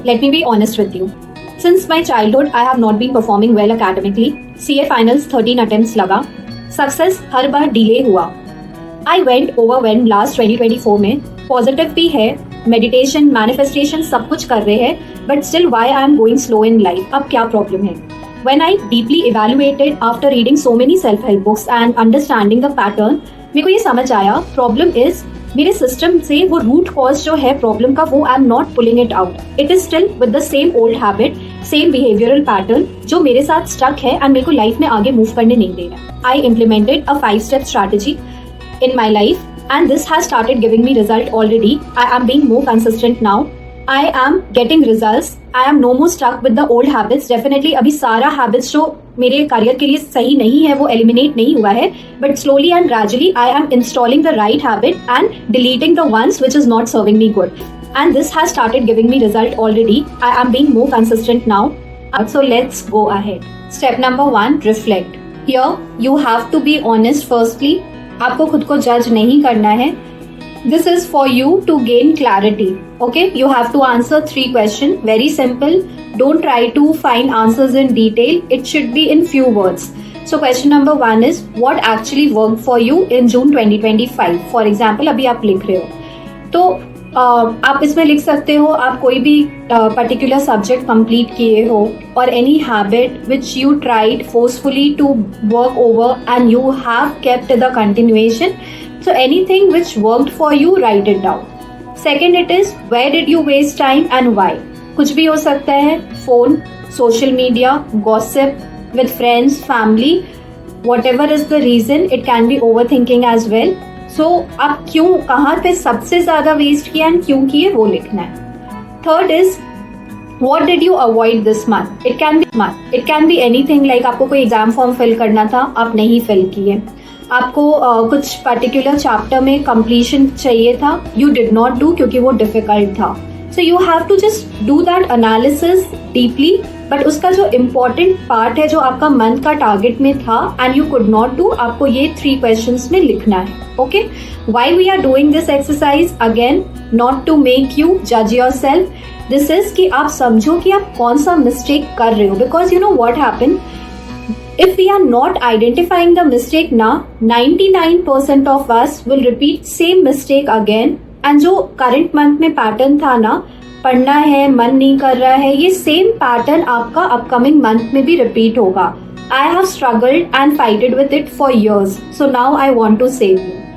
let me be honest with you. Since my childhood, I have not been performing well academically. CA finals 13 attempts लगा, success हर बार delay हुआ. I went overwhelmed last 2024 में. Positive भी है, meditation, manifestation सब कुछ कर रहे हैं, but still why I am going slow in life. अब क्या प्रॉब्लम है? When I deeply evaluated after reading so many self-help books and understanding the pattern, मेरे को ये समझ आया प्रॉब्लम इज मेरे सिस्टम से वो रूट कॉज जो है प्रॉब्लम का वो I am not pulling it out. It is still with the same old habit, same behavioural pattern जो मेरे साथ स्टक है एंड मेरे को लाइफ में आगे मूव करने नहीं दे रहा. I implemented a 5-step strategy in my life and this has started giving me result already. I am being more consistent now. I am getting results. I am no more stuck with the old habits. Definitely अभी सारा habits जो मेरे career के लिए सही नहीं है वो eliminate नहीं हुआ है, but slowly and gradually I am installing the right habit and deleting the ones which is not serving me good. And this has started giving me result already. I am being more consistent now. So let's go ahead. Step number 1, reflect. Here you have to be honest firstly. आपको खुद को जज नहीं करना है. This is for you to gain clarity. Okay, you have to answer 3 questions. Very simple. Don't try to find answers in detail. It should be in few words. So question number 1 is what actually worked for you in June 2025. For example, अभी आप लिख रहे हो तो आप इसमें लिख सकते हो आप कोई भी पर्टिकुलर सब्जेक्ट कंप्लीट किए हो और any habit which you tried forcefully to work over and you have kept the continuation. So anything which worked for you, write it down. Second, it is where did you waste time and why? कुछ भी हो सकता है, phone, social media, gossip with friends, family, whatever is the reason, it can be overthinking as well. So आप क्यों कहाँ पे सबसे ज़्यादा वेस्ट किया and क्यों किए वो लिखना है. Third is what did you avoid this month? It can be anything like आपको कोई एग्जाम फॉर्म फिल करना था, आप नहीं फिल किए. आपको कुछ पर्टिकुलर चैप्टर में कंप्लीशन चाहिए था, यू डिड नॉट डू क्योंकि वो डिफिकल्ट था. So you have to just do that analysis deeply. But उसका जो इम्पोर्टेंट पार्ट है जो आपका मंथ का टारगेट में था and you could not do, आपको ये 3 क्वेश्चंस में लिखना है. Okay, why we are doing this exercise? Again, not to make you जज योर सेल्फ. दिस इज कि आप समझो कि आप कौन सा मिस्टेक कर रहे हो. Because you know what happen, if we are not identifying the mistake now, 99% of us will repeat same mistake again. and जो current month में pattern था ना, पढ़ना है मन नहीं कर रहा है, ये same pattern आपका upcoming month में भी repeat होगा. I have struggled and fighted with it for years. So now I want to save you.